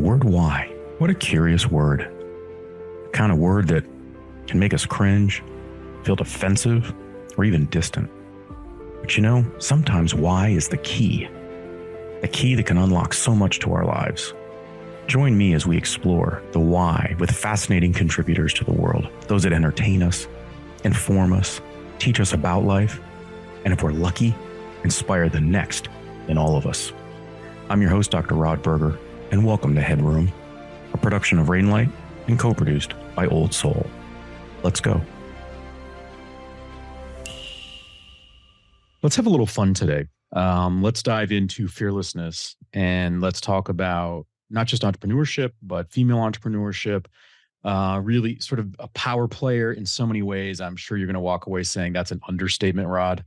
word why. What a curious word. The kind of word that can make us cringe, feel defensive, or even distant. But you know, sometimes why is the key that can unlock so much to our lives. Join me as we explore the why with fascinating contributors to the world, those that entertain us, inform us, teach us about life, and if we're lucky, inspire the next in all of us. I'm your host, Dr. Rod Berger, and welcome to HeadRoom, a production of Rainlight and co-produced by Old Soul. Let's go. Let's have a little fun today. Let's dive into fearlessness, and let's talk about not just entrepreneurship, but female entrepreneurship, really sort of a power player in so many ways. I'm sure you're going to walk away saying that's an understatement, Rod.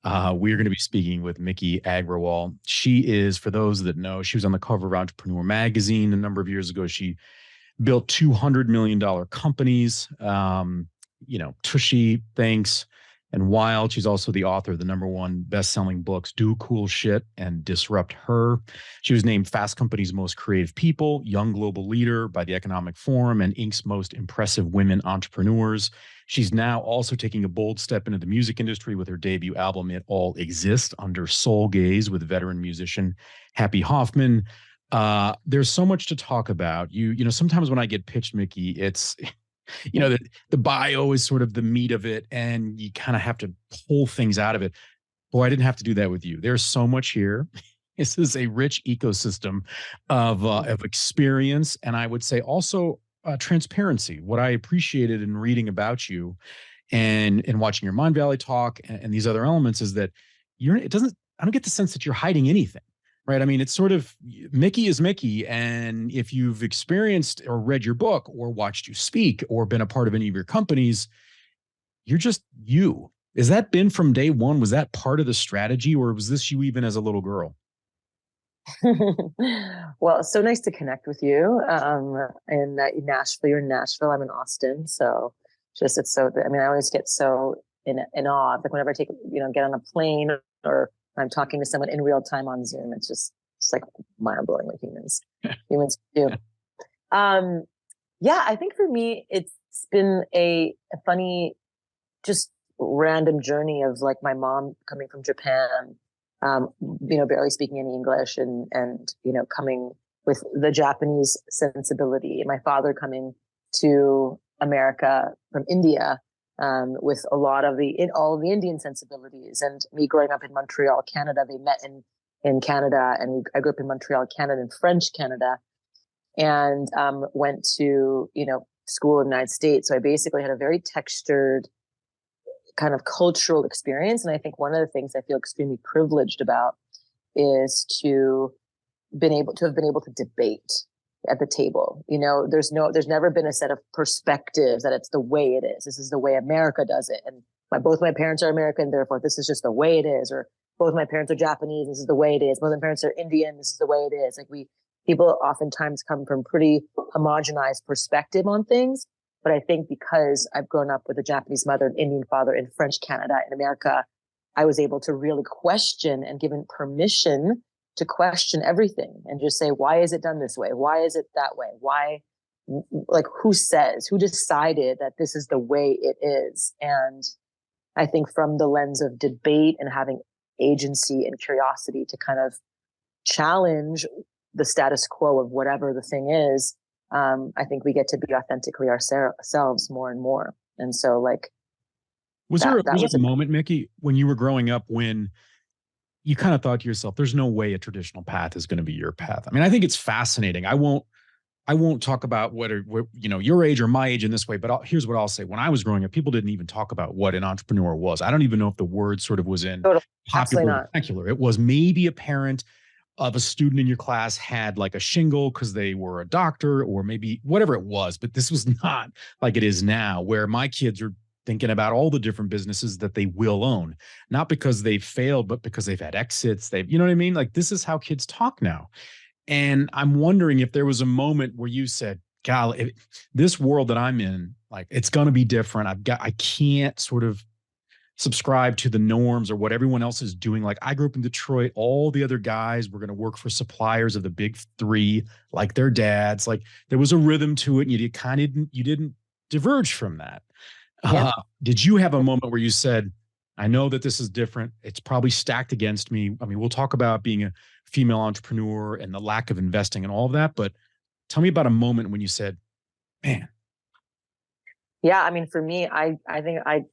We're going to be speaking with Miki Agrawal. She is, for those that know, she was on the cover of Entrepreneur magazine a number of years ago. She built $200 million companies, Tushy, Thanks, and Wild. She's also the author of the #1 best-selling books, Do Cool Shit and Disrupt Her. She was named Fast Company's Most Creative People, Young Global Leader by the Economic Forum, and Inc.'s Most Impressive Women Entrepreneurs. She's now also taking a bold step into the music industry with her debut album, It All Exists, under Soul Gaze with veteran musician Happy Hoffman. There's so much to talk about. Sometimes when I get pitched, Miki, it's... the bio is sort of the meat of it, and you kind of have to pull things out of it. Boy, I didn't have to do that with you. There's so much here. This is a rich ecosystem of experience, and I would say also transparency. What I appreciated in reading about you and watching your Mind Valley talk and these other elements is that I don't get the sense that you're hiding anything. Right. I mean, it's sort of Miki is Miki. And if you've experienced or read your book or watched you speak or been a part of any of your companies, you're just you. Has that been from day one? Was that part of the strategy, or was this you even as a little girl? Well, it's so nice to connect with you. In Nashville, you're in Nashville. I'm in Austin. So I always get so in awe. Like whenever I get on a plane or I'm talking to someone in real time on Zoom. It's like mind blowing what humans do. I think for me, it's been a funny, just random journey of like my mom coming from Japan, barely speaking any English and coming with the Japanese sensibility, and my father coming to America from India, with a lot of all of the Indian sensibilities, and me growing up in Montreal, Canada. They met in Canada, and I grew up in Montreal, Canada, in French Canada, and went to school in the United States. So I basically had a very textured kind of cultural experience, and I think one of the things I feel extremely privileged about is to have been able to debate at the table. There's never been a set of perspectives that it's the way it is. This is the way America does it. And both my parents are American, therefore this is just the way it is. Or both my parents are Japanese, this is the way it is. Both my parents are Indian, this is the way it is. Like people oftentimes come from pretty homogenized perspective on things. But I think because I've grown up with a Japanese mother, an Indian father in French Canada, in America, I was able to really question and given permission to question everything and just say, why is it done this way? Why is it that way? Why, who decided that this is the way it is? And I think from the lens of debate and having agency and curiosity to kind of challenge the status quo of whatever the thing is, I think we get to be authentically ourselves more and more. And so was there a moment, Miki, when you were growing up when you kind of thought to yourself, there's no way a traditional path is going to be your path? I mean, I think it's fascinating. I won't talk about whether your age or my age in this way, but here's what I'll say. When I was growing up, people didn't even talk about what an entrepreneur was. I don't even know if the word sort of was in popular vernacular. It was maybe a parent of a student in your class had like a shingle because they were a doctor, or maybe whatever it was. But this was not like it is now, where my kids are thinking about all the different businesses that they will own, not because they've failed, but because they've had exits. You know what I mean? Like, this is how kids talk now. And I'm wondering if there was a moment where you said, golly, this world that I'm in, like, it's going to be different. I can't sort of subscribe to the norms or what everyone else is doing. Like I grew up in Detroit, all the other guys were going to work for suppliers of the big three, like their dads. Like there was a rhythm to it, and you didn't diverge from that. Yep. Did you have a moment where you said, I know that this is different. It's probably stacked against me. I mean, we'll talk about being a female entrepreneur and the lack of investing and all of that, but tell me about a moment when you said, man. Yeah. I mean, for me, I think I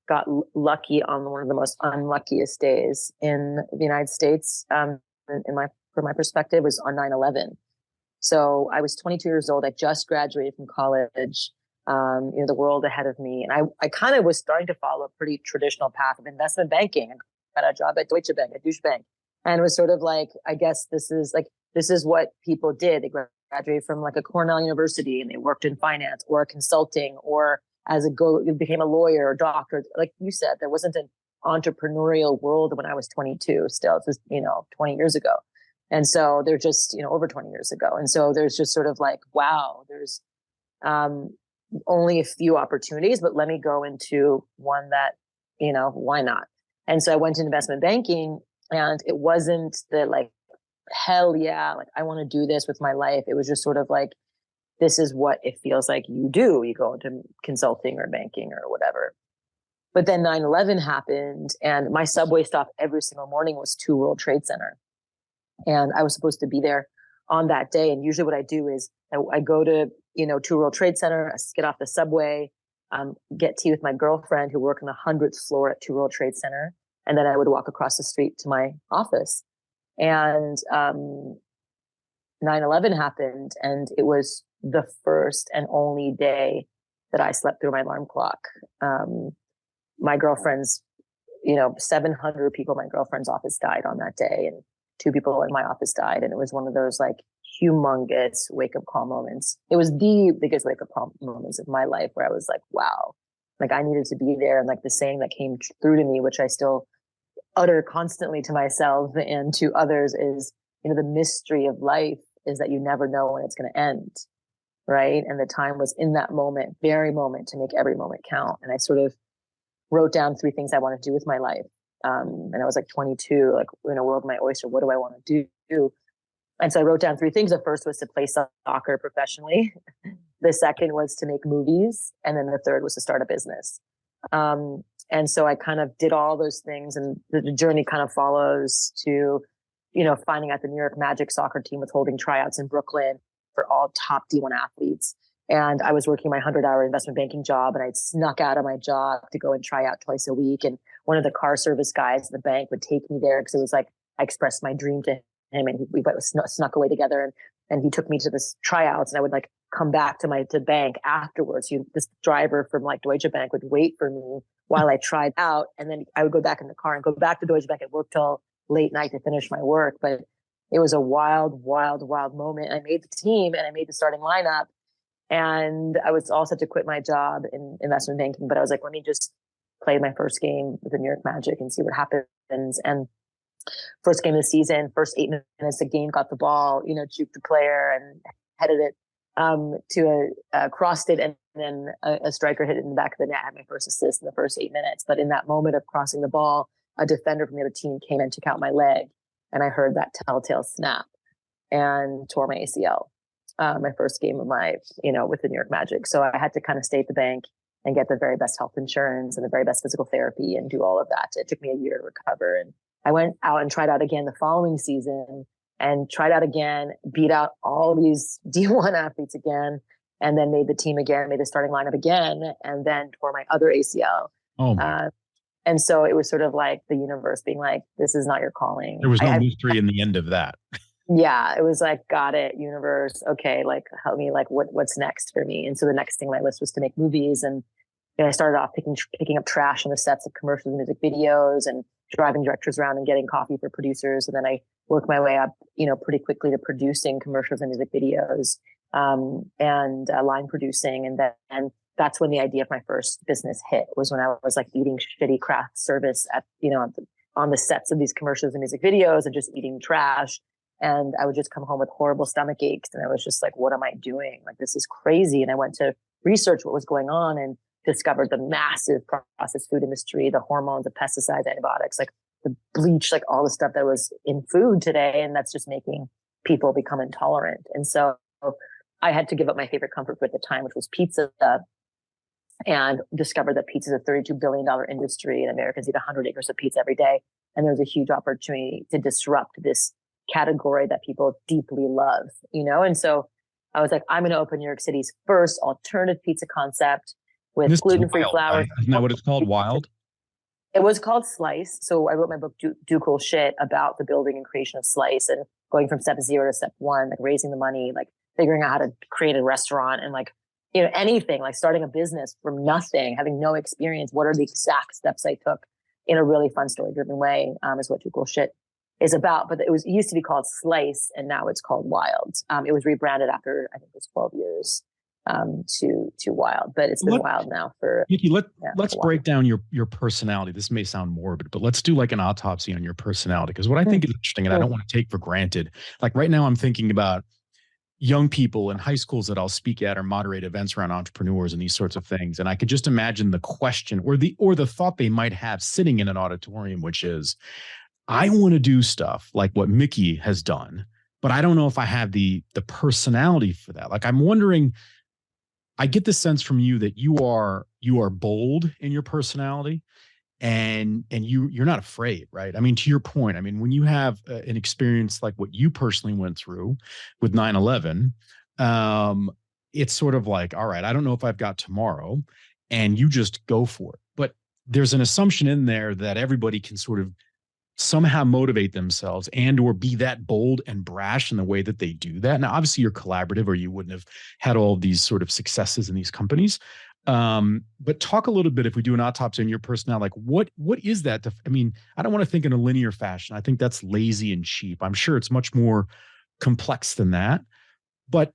got lucky on one of the most unluckiest days in the United States. From my perspective, was on 9/11. So I was 22 years old. I just graduated from college. The world ahead of me. And I kind of was starting to follow a pretty traditional path of investment banking. I got a job at Deutsche Bank, at Deutsche Bank. And it was sort of like, I guess this is what people did. They graduated from like a Cornell University and they worked in finance or consulting or became a lawyer or doctor. Like you said, there wasn't an entrepreneurial world when I was 22 still. It was, 20 years ago. And so they're just, over 20 years ago. And so there's just sort of like, wow, there's, only a few opportunities, but let me go into one that, why not? And so I went to investment banking, and it wasn't the like, hell yeah, like I want to do this with my life. It was just sort of like, this is what it feels like you do. You go into consulting or banking or whatever. But then 9/11 happened, and my subway stop every single morning was 2 World Trade Center. And I was supposed to be there on that day. And usually what I do is I go to, 2 World Trade Center, I get off the subway, get tea with my girlfriend who worked on the 100th floor at 2 World Trade Center. And then I would walk across the street to my office. And 9/11 happened, and it was the first and only day that I slept through my alarm clock. My girlfriend's, 700 people in my girlfriend's office died on that day, and 2 people in my office died. And it was one of those like humongous wake up call moments. It was the biggest wake up call moments of my life where I was like, wow, like I needed to be there. And like the saying that came through to me, which I still utter constantly to myself and to others, is, the mystery of life is that you never know when it's going to end. Right. And the time was in that moment, very moment, to make every moment count. And I sort of wrote down 3 things I want to do with my life. And I was like 22, like in a world of my oyster, what do I want to do? And so I wrote down 3 things. The first was to play soccer professionally. The second was to make movies. And then the third was to start a business. And so I kind of did all those things, and the journey kind of follows to, finding out the New York Magic soccer team was holding tryouts in Brooklyn for all top D1 athletes. And I was working my 100-hour investment banking job, and I'd snuck out of my job to go and try out twice a week. And one of the car service guys at the bank would take me there because it was like, I expressed my dream to him, and we snuck away together. And he took me to this tryouts, and I would like come back to the bank afterwards. This driver from like Deutsche Bank would wait for me while I tried out. And then I would go back in the car and go back to Deutsche Bank and work till late night to finish my work. But it was a wild, wild, wild moment. I made the team and I made the starting lineup. And I was all set to quit my job in investment banking, but I was like, let me just play my first game with the New York Magic and see what happens. And first game of the season, first 8 minutes, the game, got the ball, juked the player and headed it crossed it, and then a striker hit it in the back of the net. I had my first assist in the first 8 minutes. But in that moment of crossing the ball, a defender from the other team came and took out my leg, and I heard that telltale snap and tore my ACL. My first game of my, with the New York Magic. So I had to kind of stay at the bank and get the very best health insurance and the very best physical therapy and do all of that. It took me a year to recover. And I went out and tried out again the following season and tried out again, beat out all these D1 athletes again, and then made the team again, made the starting lineup again, and then tore my other ACL. And so it was sort of like the universe being like, this is not your calling. There was no mystery in the end of that. Yeah, it was like, got it, universe. Okay, like help me, like what's next for me? And so the next thing on my list was to make movies. And I started off picking up trash on the sets of commercials and music videos and driving directors around and getting coffee for producers. And then I worked my way up, pretty quickly to producing commercials and music videos, and line producing. And then that's when the idea of my first business hit, was when I was like eating shitty craft service at, on the sets of these commercials and music videos and just eating trash. And I would just come home with horrible stomach aches. And I was just like, what am I doing? Like, this is crazy. And I went to research what was going on. And discovered the massive processed food industry, the hormones, the pesticides, antibiotics, like the bleach, like all the stuff that was in food today. And that's just making people become intolerant. And so I had to give up my favorite comfort food at the time, which was pizza, and discovered that pizza is a $32 billion industry and Americans eat 100 acres of pizza every day. And there's a huge opportunity to disrupt this category that people deeply love, you know? And so I was like, I'm going to open New York City's first alternative pizza concept with gluten-free flour. Right? Isn't that what it's called? Wild? It was called Slice. So I wrote my book, Do Cool Shit, about the building and creation of Slice and going from step 0 to step 1, like raising the money, like figuring out how to create a restaurant and like, you know, anything, like starting a business from nothing, having no experience. What are the exact steps I took in a really fun story-driven way, is what Do Cool Shit is about. But it used to be called Slice, and now it's called Wild. It was rebranded after, I think it was 12 years to Wild, but it's been Wild now for. Miki, let's break down your personality. This may sound morbid, but let's do like an autopsy on your personality. Because what I think is interesting, and I don't want to take for granted, like right now I'm thinking about young people in high schools that I'll speak at or moderate events around entrepreneurs and these sorts of things. And I could just imagine the question or the thought they might have sitting in an auditorium, which is, I want to do stuff like what Miki has done, but I don't know if I have the personality for that. Like, I'm wondering, I get the sense from you that you are bold in your personality, and you're not afraid, right? I mean, to your point, I mean, when you have an experience like what you personally went through with 9/11, it's sort of like, all right, I don't know if I've got tomorrow, and you just go for it. But there's an assumption in there that everybody can sort of somehow motivate themselves and or be that bold and brash in the way that they do that. Now, obviously you're collaborative or you wouldn't have had all of these sort of successes in these companies. But talk a little bit, if we do an autopsy on your personality, like what is that? I mean, I don't want to think in a linear fashion. I think that's lazy and cheap. I'm sure it's much more complex than that, but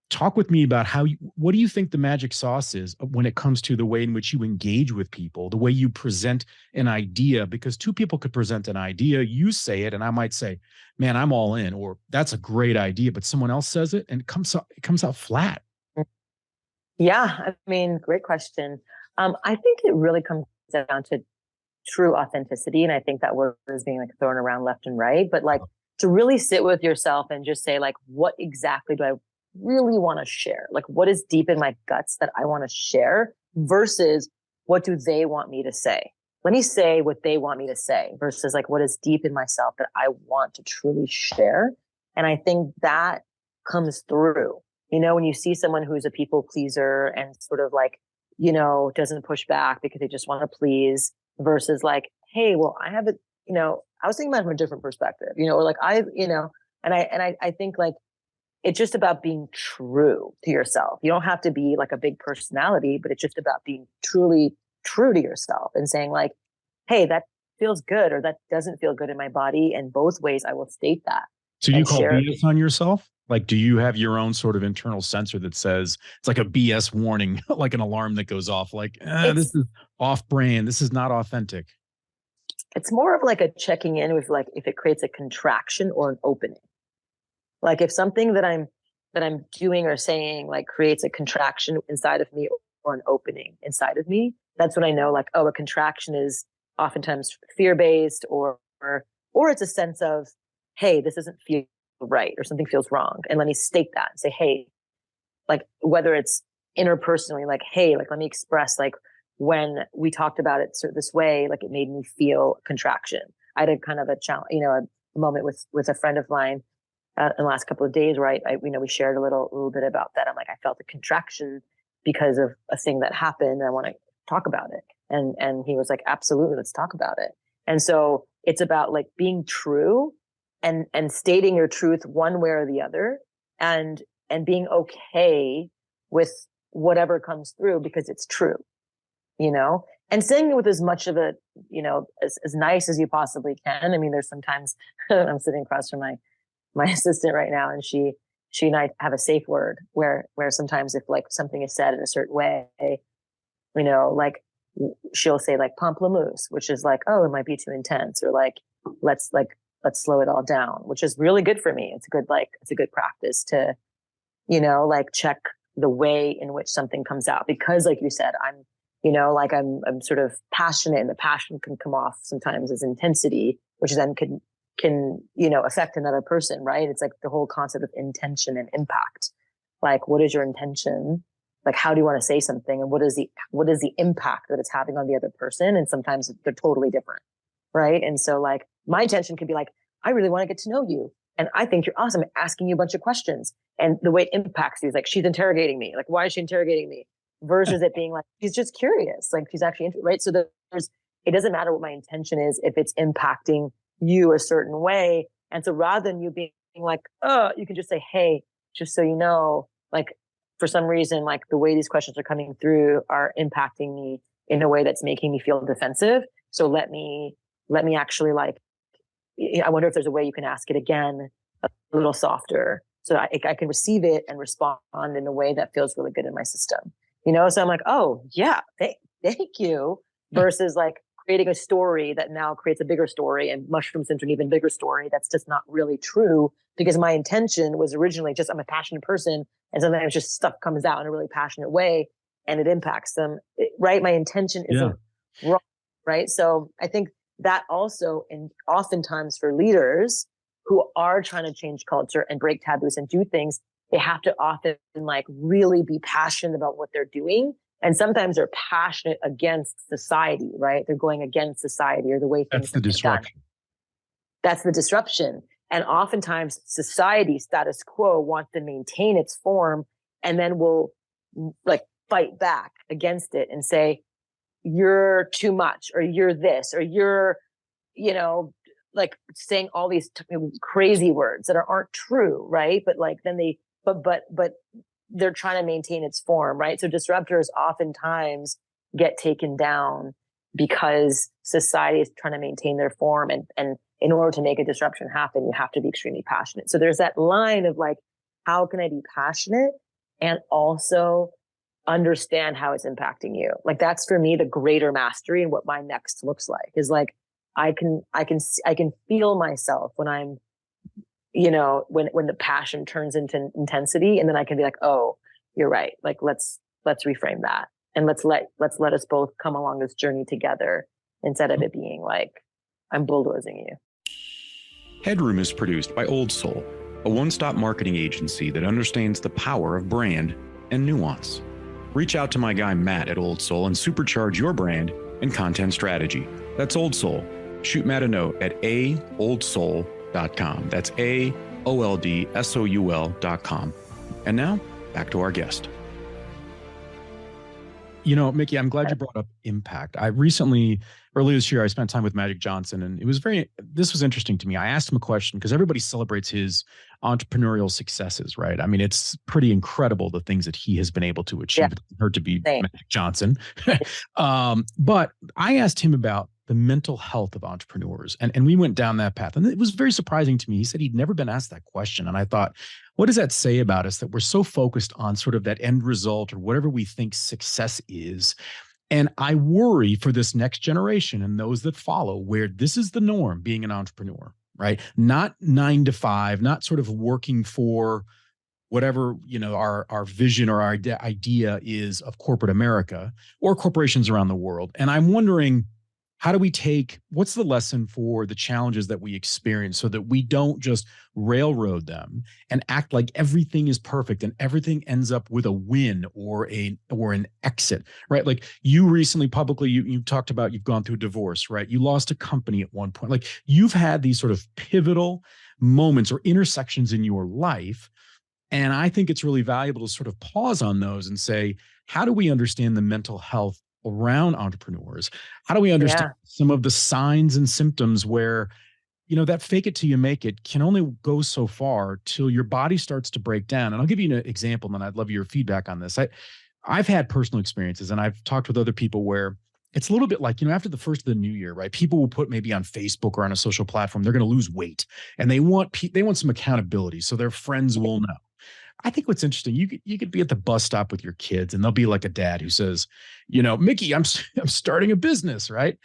talk with me about what do you think the magic sauce is when it comes to the way in which you engage with people, the way you present an idea, because two people could present an idea, you say it, and I might say, man, I'm all in, or that's a great idea, but someone else says it and it comes out flat. Yeah. I mean, great question. I think it really comes down to true authenticity. And I think that word is being like thrown around left and right, but like to really sit with yourself and just say, like, what exactly do I really want to share? Like, what is deep in my guts that I want to share versus what do they want me to say? Let me say what they want me to say versus like what is deep in myself that I want to truly share. And I think that comes through, you know, when you see someone who's a people pleaser and sort of like, you know, doesn't push back because they just want to please versus like, hey, well, I have it, you know, I was thinking about it from a different perspective, you know, or like I think like, it's just about being true to yourself. You don't have to be like a big personality, but it's just about being truly true to yourself and saying like, hey, that feels good or that doesn't feel good in my body. And both ways I will state that. So do you call BS on yourself? Like, do you have your own sort of internal sensor that says it's like a BS warning, like an alarm that goes off, like, this is off brand. This is not authentic. It's more of like a checking in with like, if it creates a contraction or an opening. Like if something that I'm doing or saying like creates a contraction inside of me or an opening inside of me, that's when I know like, oh, a contraction is oftentimes fear-based or it's a sense of, hey, this doesn't feel right or something feels wrong. And let me state that and say, hey, like whether it's interpersonally, like, hey, like let me express like when we talked about it this way, like it made me feel contraction. I had a kind of a challenge, you know, a moment with a friend of mine in the last couple of days, right? You know, we shared a little bit about that. I'm like, I felt a contraction because of a thing that happened. And I want to talk about it. And he was like, absolutely, let's talk about it. And so it's about like being true and stating your truth one way or the other and being okay with whatever comes through because it's true, you know, and saying it with as much of a, you know, as nice as you possibly can. I mean, there's sometimes I'm sitting across from my assistant right now, and she and I have a safe word where sometimes if like something is said in a certain way, you know, like she'll say like pamplemousse, which is like, oh, it might be too intense, or like let's slow it all down, which is really good for me. It's a good practice to, you know, like check the way in which something comes out, because like you said, like I'm sort of passionate, and the passion can come off sometimes as intensity, which then can affect another person, right? It's like the whole concept of intention and impact. Like, what is your intention? Like, how do you want to say something, and what is the impact that it's having on the other person? And sometimes they're totally different, right? And so, like, my intention could be like, I really want to get to know you, and I think you're awesome, asking you a bunch of questions, and the way it impacts you is like, she's interrogating me. Like, why is she interrogating me? Versus it being like, she's just curious, like she's actually right. So it doesn't matter what my intention is if it's impacting you a certain way. And so rather than you being like, oh, you can just say, hey, just so you know, like, for some reason, like, the way these questions are coming through are impacting me in a way that's making me feel defensive. So let me actually, like, I wonder if there's a way you can ask it again a little softer, so that I can receive it and respond in a way that feels really good in my system. So I'm like, oh yeah, thank you, versus like creating a story that now creates a bigger story and mushrooms into an even bigger story that's just not really true, because my intention was originally just, I'm a passionate person, and sometimes just stuff comes out in a really passionate way and it impacts them, right? My intention isn't wrong, right? So I think that also, and oftentimes for leaders who are trying to change culture and break taboos and do things, they have to often like really be passionate about what they're doing. And sometimes they're passionate against society, right? They're going against society or the way things That's the disruption. done. That's the disruption. And oftentimes society, status quo, wants to maintain its form, and then will like fight back against it and say, you're too much, or you're this, or you're, like saying all these crazy words that aren't true, right? But like then but they're trying to maintain its form, right? So disruptors oftentimes get taken down because society is trying to maintain their form, and in order to make a disruption happen, you have to be extremely passionate. So there's that line of like, how can I be passionate and also understand how it's impacting you? Like, that's for me the greater mastery, and what my next looks like is like, I can feel myself when I'm, when the passion turns into intensity, and then I can be like, oh, you're right. Like, let's reframe that, and let's let us both come along this journey together, instead of it being like, I'm bulldozing you. HeadRoom is produced by Old Soul, a one-stop marketing agency that understands the power of brand and nuance. Reach out to my guy Matt at Old Soul and supercharge your brand and content strategy. That's Old Soul. Shoot Matt a note at aoldsoul.com. That's AOLDSOUL.com. And now, back to our guest. Miki, I'm glad you brought up impact. Earlier this year, I spent time with Magic Johnson, and this was interesting to me. I asked him a question because everybody celebrates his entrepreneurial successes, right? I mean, it's pretty incredible the things that he has been able to achieve. Yeah. It hurt to be Magic Johnson. But I asked him about the mental health of entrepreneurs, and we went down that path. And it was very surprising to me. He said he'd never been asked that question. And I thought, what does that say about us, that we're so focused on sort of that end result or whatever we think success is? And I worry for this next generation and those that follow, where this is the norm, being an entrepreneur, right? Not 9 to 5, not sort of working for whatever, our vision or our idea is of corporate America or corporations around the world. And I'm wondering, what's the lesson for the challenges that we experience, so that we don't just railroad them and act like everything is perfect and everything ends up with a win or an exit, right? Like, you recently publicly, you talked about you've gone through a divorce, right? You lost a company at one point. Like, you've had these sort of pivotal moments or intersections in your life. And I think it's really valuable to sort of pause on those and say, how do we understand the mental health around entrepreneurs? How do we understand some of the signs and symptoms where, that fake it till you make it can only go so far till your body starts to break down? And I'll give you an example, and I'd love your feedback on this. I've had personal experiences, and I've talked with other people where it's a little bit like, after the first of the new year, right? People will put maybe on Facebook or on a social platform, they're going to lose weight, and they want some accountability, so their friends will know. I think what's interesting, you could be at the bus stop with your kids, and there'll be like a dad who says, Miki, I'm starting a business, right?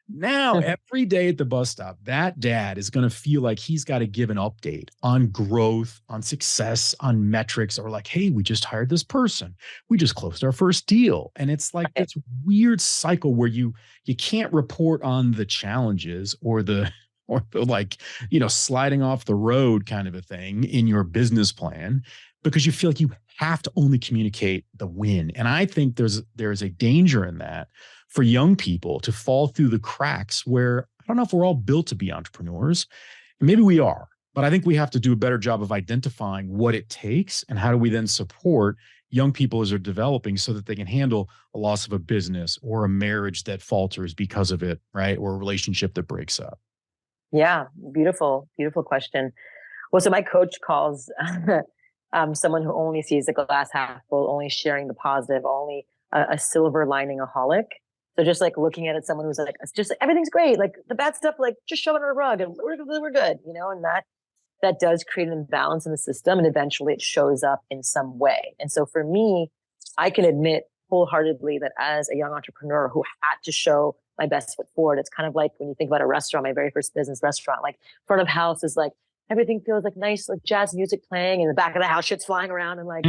Now, every day at the bus stop, that dad is going to feel like he's got to give an update on growth, on success, on metrics, or like, hey, we just hired this person. We just closed our first deal. And it's like Right. this weird cycle where you can't report on the challenges or the like, sliding off the road kind of a thing in your business plan because you feel like you have to only communicate the win. And I think there's a danger in that for young people to fall through the cracks where I don't know if we're all built to be entrepreneurs. Maybe we are, but I think we have to do a better job of identifying what it takes and how do we then support young people as they're developing so that they can handle a loss of a business or a marriage that falters because of it, right? Or a relationship that breaks up. Yeah, beautiful, beautiful question. Well, so my coach calls someone who only sees the glass half full, only sharing the positive, only a silver lining-aholic. So just like looking at it, someone who's like, it's just like, everything's great. Like the bad stuff, like just shove it on a rug and we're good, and that does create an imbalance in the system. And eventually it shows up in some way. And so for me, I can admit wholeheartedly that as a young entrepreneur who had to show my best foot forward, it's kind of like when you think about a restaurant, my very first business restaurant, like front of house is like, everything feels like nice, like jazz music playing in the back of the house, shit's flying around. And like,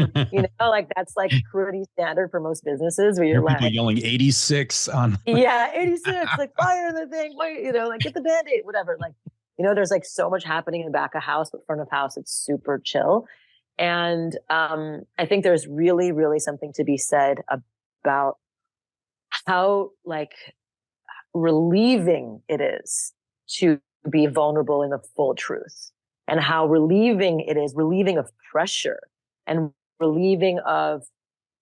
like that's like pretty standard for most businesses where you're like, people yelling 86 on. Yeah, 86, like fire the thing, like get the Band-Aid, whatever. Like, there's like so much happening in the back of house, but front of house, it's super chill. And I think there's really, really something to be said about how like relieving it is to be vulnerable in the full truth, and how relieving it is, relieving of pressure and relieving of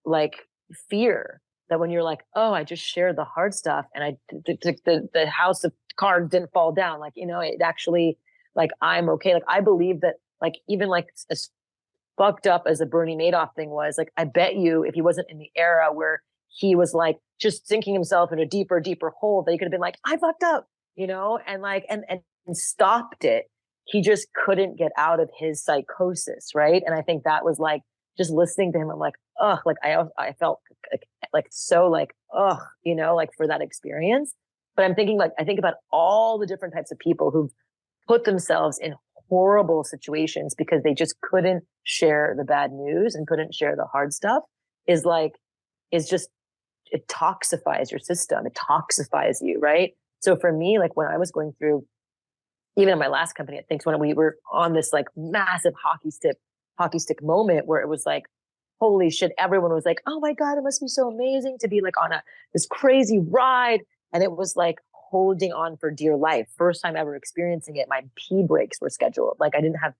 like fear, that when you're like, oh, I just shared the hard stuff and the house of cards didn't fall down. Like, it actually, like, I'm okay. Like, I believe that, like, even like as fucked up as the Bernie Madoff thing was, like, I bet you if he wasn't in the era where he was like just sinking himself in a deeper, deeper hole, that he could have been like, I fucked up, and like, and stopped it. He just couldn't get out of his psychosis. Right. And I think that was like, just listening to him, I'm like, ugh, like I felt like so like, ugh, like for that experience. But I'm thinking like, I think about all the different types of people who've put themselves in horrible situations because they just couldn't share the bad news and couldn't share the hard stuff, is just, it toxifies your system. It toxifies you. Right. So for me, like when I was going through, even in my last company, I think when we were on this like massive hockey stick moment where it was like, holy shit, everyone was like, oh my God, it must be so amazing to be like on this crazy ride. And it was like holding on for dear life. First time ever experiencing it. My pee breaks were scheduled. Like I didn't have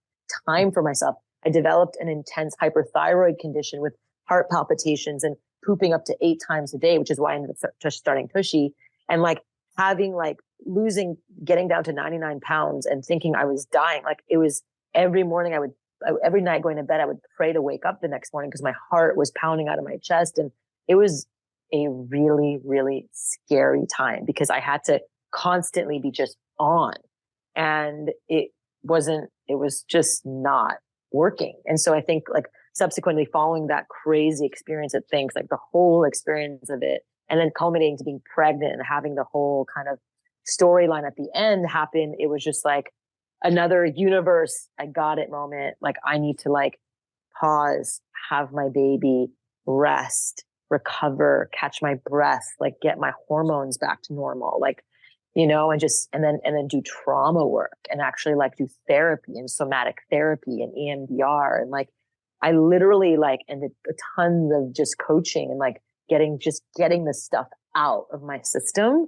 time for myself. I developed an intense hyperthyroid condition with heart palpitations and pooping up to 8 times a day, which is why I ended up just starting Tushy, and like having like getting down to 99 pounds and thinking I was dying. Like it was every morning every night going to bed, I would pray to wake up the next morning because my heart was pounding out of my chest. And it was a really, really scary time because I had to constantly be just on, and it was just not working. And so I think like subsequently following that crazy experience at things, like the whole experience of it, and then culminating to being pregnant and having the whole kind of storyline at the end happen, it was just like another universe, I got it moment. Like I need to like pause, have my baby, rest, recover, catch my breath, like get my hormones back to normal, like, and then do trauma work and actually like do therapy and somatic therapy and EMDR. And like, I literally like, and a ton of just coaching and like getting this stuff out of my system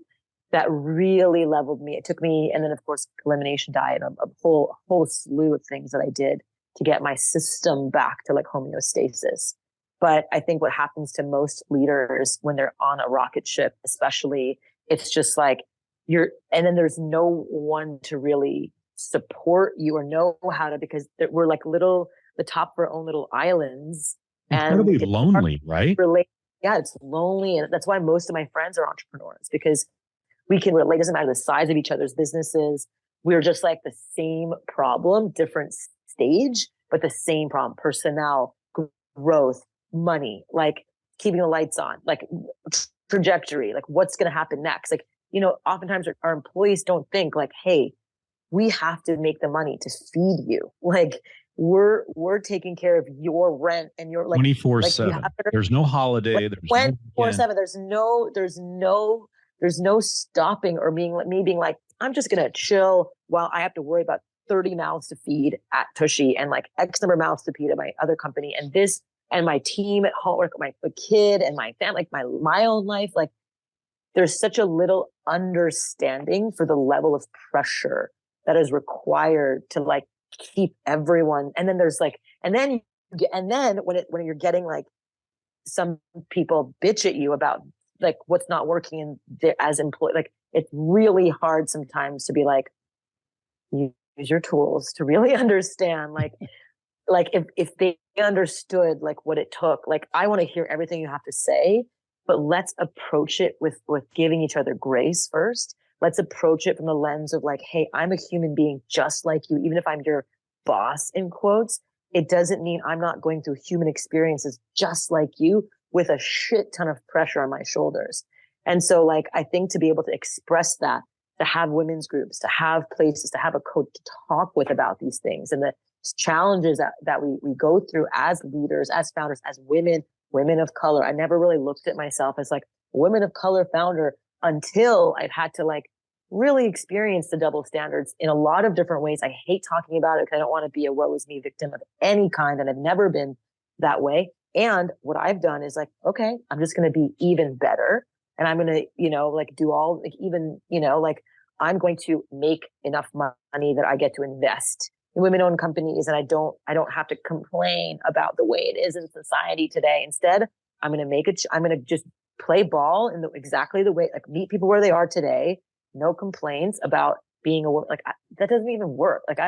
that really leveled me. It took me, and then of course, elimination diet, a whole slew of things that I did to get my system back to like homeostasis. But I think what happens to most leaders when they're on a rocket ship, especially, it's just like and then there's no one to really support you or know how to, because we're like the top of our own little islands. Incredibly And lonely, right? Yeah, it's lonely. And that's why most of my friends are entrepreneurs, because we can relate. It doesn't matter the size of each other's businesses. We're just like the same problem, different stage, but the same problem: personnel, growth, money, like keeping the lights on, like trajectory, like what's going to happen next. Like oftentimes our employees don't think like, hey, we have to make the money to feed you. Like we're taking care of your rent and your like 24/7. There's no holiday. There's no 24/7. There's no stopping or me being like, I'm just gonna chill while I have to worry about 30 mouths to feed at Tushy and like X number of mouths to feed at my other company and this and my team at home, or my kid and my family, like my own life. Like there's such a little understanding for the level of pressure that is required to like keep everyone. And then there's like, and then when you're getting like some people bitch at you about like what's not working as employee, like it's really hard sometimes to be like, use your tools to really understand like if they understood like what it took, like I want to hear everything you have to say, but let's approach it with giving each other grace first. Let's approach it from the lens of like, hey, I'm a human being just like you. Even if I'm your boss in quotes, it doesn't mean I'm not going through human experiences just like you with a shit ton of pressure on my shoulders. And so like, I think to be able to express that, to have women's groups, to have places, to have a coach to talk with about these things and the challenges that we go through as leaders, as founders, as women of color. I never really looked at myself as like a women of color founder until I've had to like really experience the double standards in a lot of different ways. I hate talking about it because I don't want to be a woe is me victim of any kind, and I've never been that way. And what I've done is like, okay, I'm just going to be even better. And I'm going to, like do all like even, like I'm going to make enough money that I get to invest in women-owned companies. And I don't have to complain about the way it is in society today. Instead, I'm going to I'm going to just play ball in exactly the way, like meet people where they are today. No complaints about being a woman. Like that doesn't even work. Like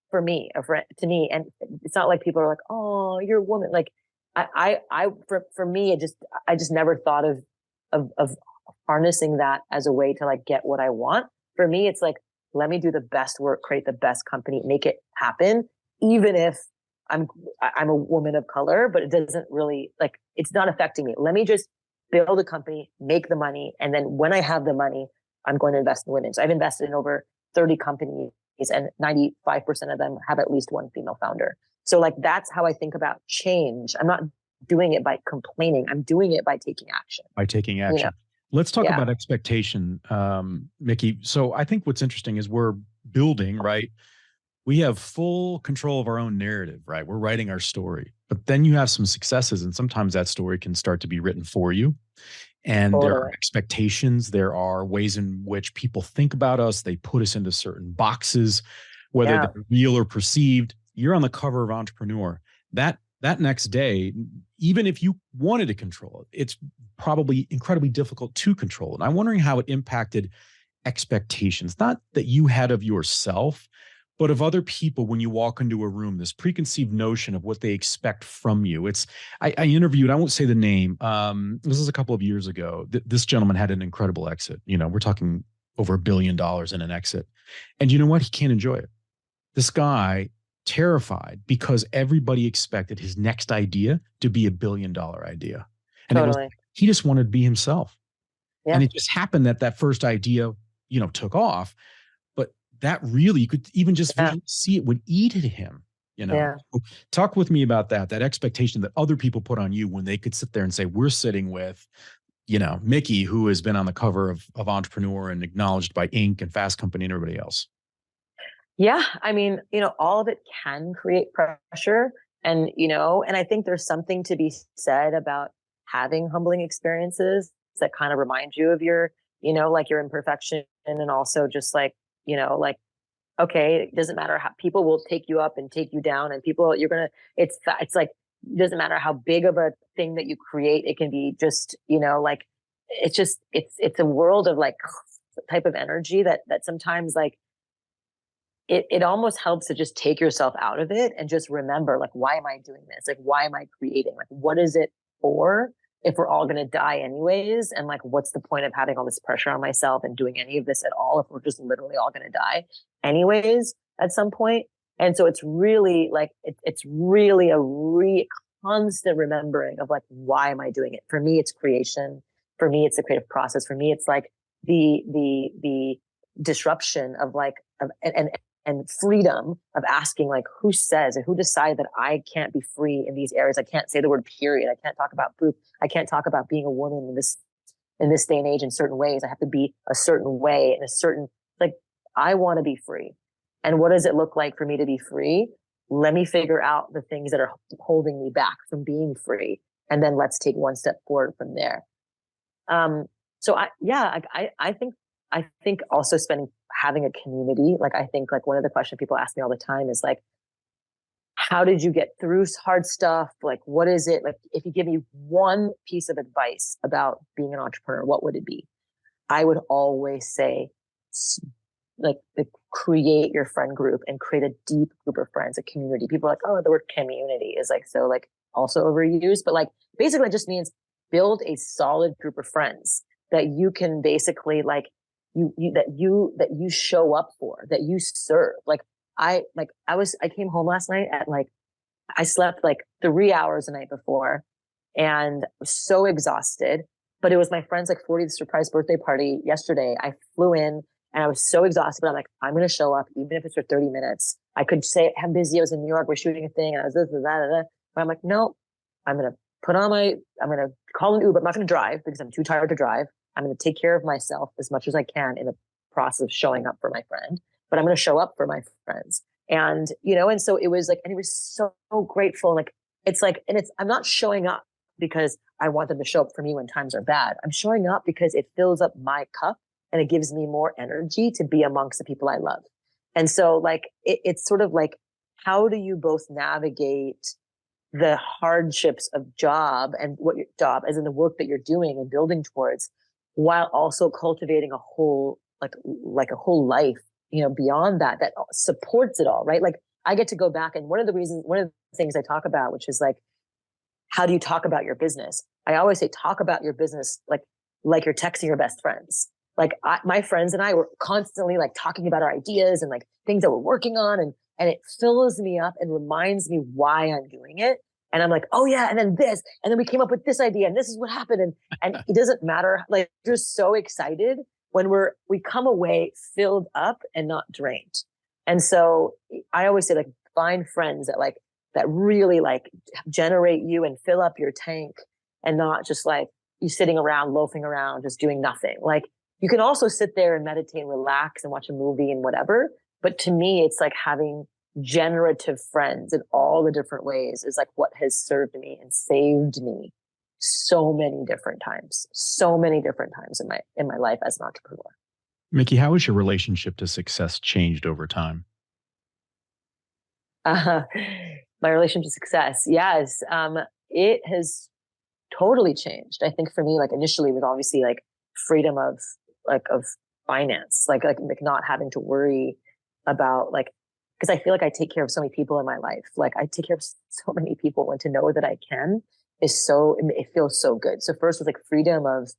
for me, to me, and it's not like people are like, oh, you're a woman. Like for me, I just never thought of harnessing that as a way to like get what I want. For me, it's like, let me do the best work, create the best company, make it happen, even if I'm a woman of color, but it doesn't really like, it's not affecting me. Let me just build a company, make the money. And then when I have the money, I'm going to invest in women. So I've invested in over 30 companies and 95% of them have at least one female founder. So like, that's how I think about change. I'm not doing it by complaining. I'm doing it by taking action. Let's talk about expectation, Miki. So I think what's interesting is we're building, right? We have full control of our own narrative, right? We're writing our story, but then you have some successes and sometimes that story can start to be written for you. And there are expectations. There are ways in which people think about us. They put us into certain boxes, whether they're real or perceived. You're on the cover of Entrepreneur. That next day, even if you wanted to control it, it's probably incredibly difficult to control. And I'm wondering how it impacted expectations, not that you had of yourself, but of other people when you walk into a room, this preconceived notion of what they expect from you. I interviewed, I won't say the name. This is a couple of years ago. This gentleman had an incredible exit. We're talking over $1 billion in an exit. And you know what? He can't enjoy it. This guy, terrified because everybody expected his next idea to be $1 billion idea. And he just wanted to be himself. Yeah. And it just happened that first idea, took off. But that really, you could even just visually see it would eat at him, So talk with me about that expectation that other people put on you when they could sit there and say, we're sitting with, Miki, who has been on the cover of Entrepreneur and acknowledged by Inc. and Fast Company and everybody else. Yeah. I mean, all of it can create pressure and, and I think there's something to be said about having humbling experiences that kind of remind you of your, like your imperfection and also just like, okay, it doesn't matter how people will take you up and take you down and it's like, it doesn't matter how big of a thing that you create. It can be just, it's a world of like type of energy that sometimes like, it almost helps to just take yourself out of it and just remember, like, why am I doing this? Like, why am I creating? Like, what is it for if we're all going to die anyways? And like, what's the point of having all this pressure on myself and doing any of this at all if we're just literally all going to die anyways at some point? And so it's really like, it's really a constant remembering of like, why am I doing it? For me, it's creation. For me, it's the creative process. For me, it's like the disruption of like, and freedom of asking, like, who says and who decided that I can't be free in these areas? I can't say the word period. I can't talk about poop. I can't talk about being a woman in this day and age in certain ways. I have to be a certain way in a certain, like, I want to be free. And what does it look like for me to be free? Let me figure out the things that are holding me back from being free. And then let's take one step forward from there. So I think also having a community, like, I think like one of the questions people ask me all the time is like, how did you get through hard stuff? Like, what is it? Like, if you give me one piece of advice about being an entrepreneur, what would it be? I would always say, like, create your friend group and create a deep group of friends, a community. People are like, oh, the word community is like, so like also overused, but like, basically it just means build a solid group of friends that you can basically like, that you show up for, that you serve. I came home last night at like, I slept like 3 hours the night before and was so exhausted, but it was my friend's like 40th surprise birthday party yesterday. I flew in and I was so exhausted, but I'm like, I'm going to show up, even if it's for 30 minutes. I could say I'm busy. I was in New York. We're shooting a thing. And I was this, that. But I'm like, no, I'm going to call an Uber. I'm not going to drive because I'm too tired to drive. I'm going to take care of myself as much as I can in the process of showing up for my friend, but I'm going to show up for my friends. And, and so it was like, and it was so grateful. Like, I'm not showing up because I want them to show up for me when times are bad. I'm showing up because it fills up my cup and it gives me more energy to be amongst the people I love. And so like, it's sort of like, how do you both navigate the hardships of job and what your job, as in the work that you're doing and building towards, while also cultivating a whole, like a whole life, beyond that supports it all, right? Like, I get to go back, and one of the things I talk about, which is like, how do you talk about your business? I always say, talk about your business like you're texting your best friends. Like, my friends and I were constantly like talking about our ideas and like things that we're working on, and it fills me up and reminds me why I'm doing it. And I'm like, oh yeah, and then this, and then we came up with this idea, and this is what happened. And it doesn't matter. Like, you're so excited when we come away filled up and not drained. And so I always say, like, find friends that really like generate you and fill up your tank, and not just like you sitting around, loafing around, just doing nothing. Like, you can also sit there and meditate and relax and watch a movie and whatever. But to me, it's like having generative friends in all the different ways is like what has served me and saved me so many different times in my life as an entrepreneur. Miki, how has your relationship to success changed over time? My relationship to success, yes, it has totally changed. I think for me, like, initially was obviously like freedom of finance, like not having to worry about, like, because I feel like I take care of so many people in my life. Like, I take care of so many people, and to know that I can it feels so good. So first was like freedom of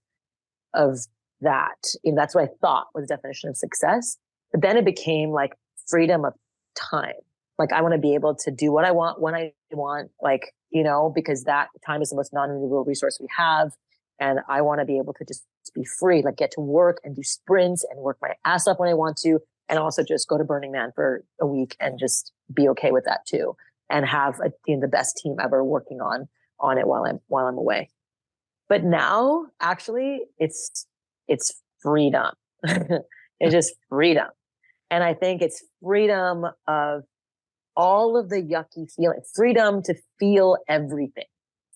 that. That's what I thought was the definition of success. But then it became like freedom of time. Like, I want to be able to do what I want when I want, like, because that time is the most non-renewable resource we have. And I want to be able to just be free, like get to work and do sprints and work my ass off when I want to. And also just go to Burning Man for a week and just be okay with that too. And have the best team ever working on it while I'm away. But now actually it's freedom. It's just freedom. And I think it's freedom of all of the yucky feeling, freedom to feel everything,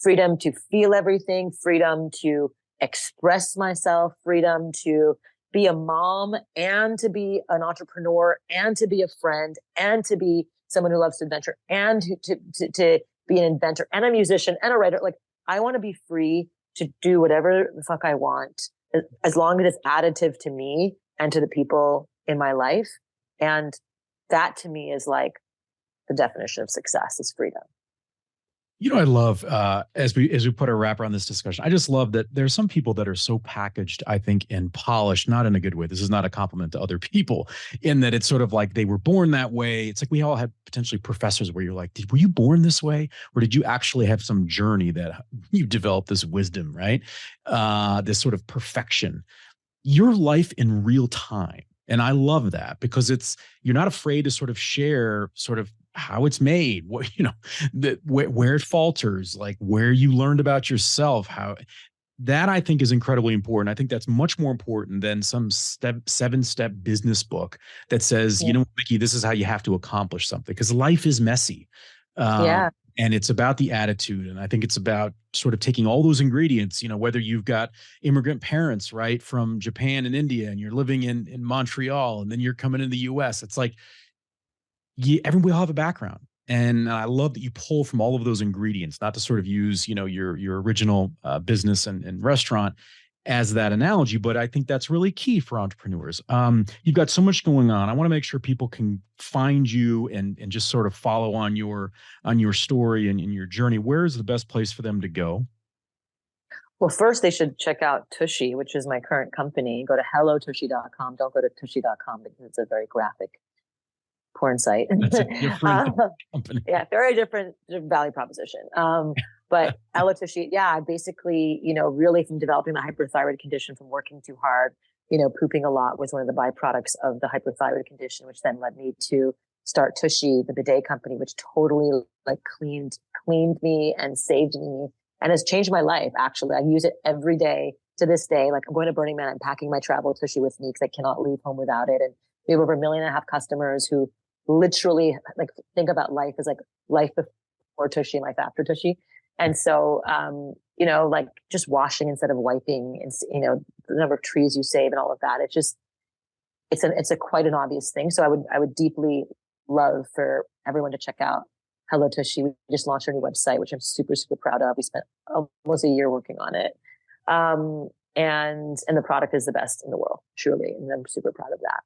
freedom to feel everything, freedom to express myself, freedom to be a mom and to be an entrepreneur and to be a friend and to be someone who loves to adventure and to be an inventor and a musician and a writer. Like, I want to be free to do whatever the fuck I want, as long as it's additive to me and to the people in my life. And that to me is like the definition of success, is freedom. I love, as we put a wrap around this discussion, I just love that there's some people that are so packaged, I think, and polished, not in a good way. This is not a compliment to other people, in that it's sort of like they were born that way. It's like we all have potentially professors where you're like, were you born this way? Or did you actually have some journey that you developed this wisdom, right? This sort of perfection. your life in real time. And I love that because you're not afraid to sort of share sort of how it's made, what, where it falters, like where you learned about yourself, how that I think is incredibly important. I think that's much more important than some 7-step business book that says, Miki, this is how you have to accomplish something, because life is messy. Yeah. And it's about the attitude. And I think it's about sort of taking all those ingredients, whether you've got immigrant parents, right, from Japan and India, and you're living in Montreal, and then you're coming in the US. It's like, everyone will have a background. And I love that you pull from all of those ingredients, not to sort of use, your original business and restaurant as that analogy, but I think that's really key for entrepreneurs. You've got so much going on. I want to make sure people can find you and just sort of follow on your story and in your journey. Where is the best place for them to go? Well, first they should check out Tushy, which is my current company. Go to hellotushy.com. Don't go to tushy.com because it's a very graphic porn site. That's a different company. Yeah, very different value proposition. But Hello Tushy, yeah, basically, really from developing the hyperthyroid condition, from working too hard, pooping a lot was one of the byproducts of the hyperthyroid condition, which then led me to start Tushy, the bidet company, which totally cleaned me and saved me and has changed my life. Actually, I use it every day to this day. Like, I'm going to Burning Man, I'm packing my travel Tushy with me because I cannot leave home without it. And we have over 1.5 million customers who literally think about life as life before Tushy and life after Tushy. And so, just washing instead of wiping, and, the number of trees you save and all of that. It's a quite an obvious thing. So I would deeply love for everyone to check out Hello Tushy. We just launched our new website, which I'm super, super proud of. We spent almost a year working on it. And the product is the best in the world, truly. And I'm super proud of that.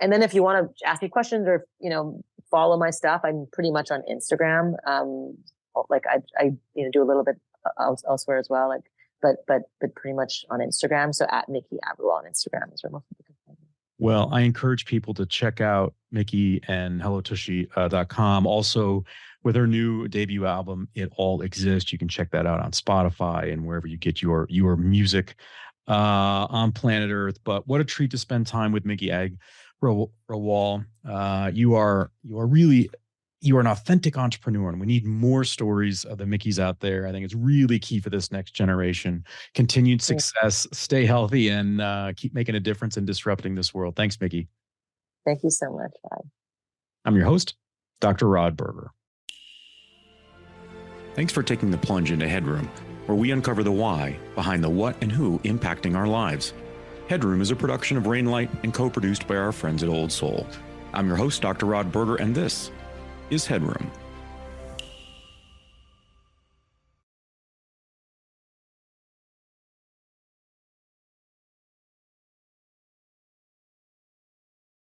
And then if you want to ask me questions or, follow my stuff, I'm pretty much on Instagram. I do a little bit elsewhere as well, but pretty much on Instagram. So at Miki Agrawal on Instagram is where most people can find me. Well, I encourage people to check out Miki and hellotushy.com. Also, with her new debut album, It All Exists, you can check that out on Spotify and wherever you get your music on planet Earth. But what a treat to spend time with Miki Agrawal. You are an authentic entrepreneur, and we need more stories of the Mikis out there. I think it's really key for this next generation. Continued success, stay healthy, and keep making a difference and disrupting this world. Thanks, Miki. Thank you so much, Rod. I'm your host, Dr. Rod Berger. Thanks for taking the plunge into HeadRoom, where we uncover the why behind the what and who impacting our lives. HeadRoom is a production of Rainlight and co-produced by our friends at Old Soul. I'm your host, Dr. Rod Berger, and this is HeadRoom.